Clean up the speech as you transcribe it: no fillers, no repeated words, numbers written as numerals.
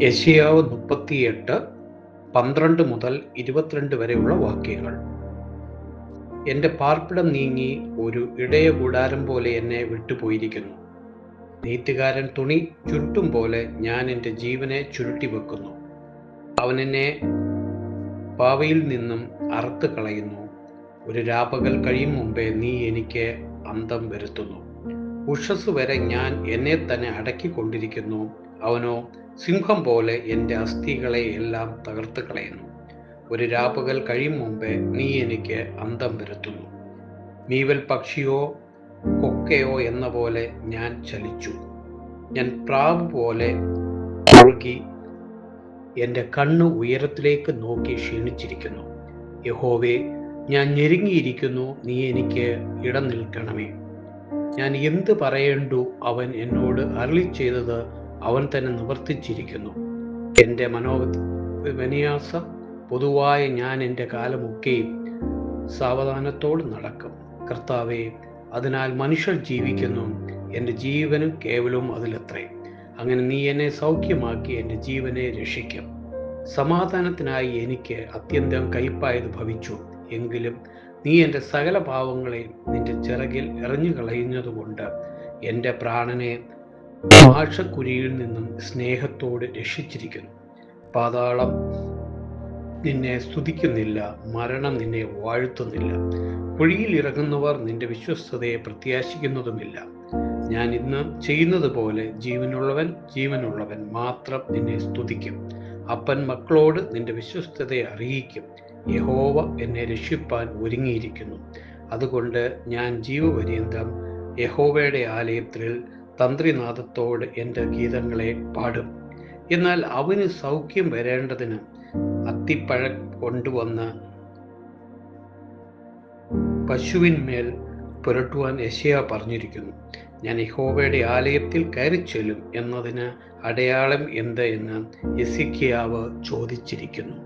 യെശയ്യാവ് 38:12 മുതൽ 22 വരെയുള്ള വാക്യങ്ങൾ. എൻ്റെ പാർപ്പിടം നീങ്ങി ഒരു ഇടയ കൂടാരം പോലെ എന്നെ വിട്ടുപോയിരിക്കുന്നു. നെയ്ത്തുകാരൻ തുണി ചുരുട്ടും പോലെ ഞാൻ എൻ്റെ ജീവനെ ചുരുട്ടി വെക്കുന്നു. അവൻ എന്നെ പാവയിൽ നിന്നും അറുത്ത് കളയുന്നു. ഒരു രാപകൽ കഴിയും മുമ്പേ നീ എനിക്ക് അന്തം വരുത്തുന്നു. ഉഷസ് വരെ ഞാൻ എന്നെ തന്നെ അടക്കിക്കൊണ്ടിരിക്കുന്നു. അവനോ സിംഹം പോലെ എൻ്റെ അസ്ഥികളെ എല്ലാം തകർത്ത് കളയുന്നു. ഒരു രാപകൽ കഴിയും മുമ്പേ നീ എനിക്ക് അന്തം വരുത്തുന്നു. മീവൽ പക്ഷിയോ കൊക്കയോ എന്ന പോലെ ഞാൻ ചലിച്ചു. ഞാൻ പ്രാവ് പോലെ ഒഴുകി എൻ്റെ കണ്ണ് ഉയരത്തിലേക്ക് നോക്കി ക്ഷീണിച്ചിരിക്കുന്നു. യഹോവേ, ഞാൻ ഞെരുങ്ങിയിരിക്കുന്നു, നീ എനിക്ക് ഇടം നിൽക്കണമേ. ഞാൻ എന്ത് പറയേണ്ടു? അവൻ എന്നോട് അരുളി ചെയ്തത് അവൻ തന്നെ നിവർത്തിച്ചിരിക്കുന്നു. എൻ്റെ മനോവിന്യാസം പൊതുവായ ഞാൻ എൻ്റെ കാലമൊക്കെയും സാവധാനത്തോട് നടക്കും. കർത്താവേ, അതിനാൽ മനുഷ്യർ ജീവിക്കുന്നു, എൻ്റെ ജീവനും കേവലവും അതിലത്രേ. അങ്ങനെ നീ എന്നെ സൗഖ്യമാക്കി എൻ്റെ ജീവനെ രക്ഷിക്കും. സമാധാനത്തിനായി എനിക്ക് അത്യന്തം കയ്പായത് ഭവിച്ചു. എങ്കിലും നീ എൻ്റെ സകല പാവങ്ങളെയും നിന്റെ ചിറകിൽ എറിഞ്ഞു കളയുന്നതുകൊണ്ട് എൻ്റെ പ്രാണനെ ആഷക്കുരിയിൽ നിന്നും സ്നേഹത്തോട് രക്ഷിച്ചിരിക്കുന്നു. പാതാളം നിന്നെ സ്തുതിക്കുന്നില്ല, മരണം നിന്നെ വാഴ്ത്തുന്നില്ല. കുഴിയിൽ ഇറങ്ങുന്നവർ നിന്റെ വിശ്വസ്തതയെ പ്രത്യാശിക്കുന്നതുമില്ല. ഞാൻ ഇന്ന് ചെയ്യുന്നത് പോലെ ജീവനുള്ളവൻ മാത്രം നിന്നെ സ്തുതിക്കും. അപ്പൻ മക്കളോട് നിന്റെ വിശ്വസ്തതയെ അറിയിക്കും. യഹോവ എന്നെ രക്ഷിപ്പാൻ ഒരുങ്ങിയിരിക്കുന്നു. അതുകൊണ്ട് ഞാൻ ജീവപര്യന്തം യഹോവയുടെ ആലയത്തിൽ തന്ത്രിനാദത്തോട് എൻ്റെ ഗീതങ്ങളെ പാടും. എന്നാൽ അവന് സൗഖ്യം വരേണ്ടതിന് അത്തിപ്പഴം കൊണ്ടുവന്ന് പശുവിന്മേൽ പുരട്ടുവാൻ യെശയ്യാവ് പറഞ്ഞിരിക്കുന്നു. ഞാൻ യഹോവയുടെ ആലയത്തിൽ കയറിച്ചെല്ലും എന്നതിന് അടയാളം എന്ത് എന്ന് യെസിക്കിയാവ് ചോദിച്ചിരിക്കുന്നു.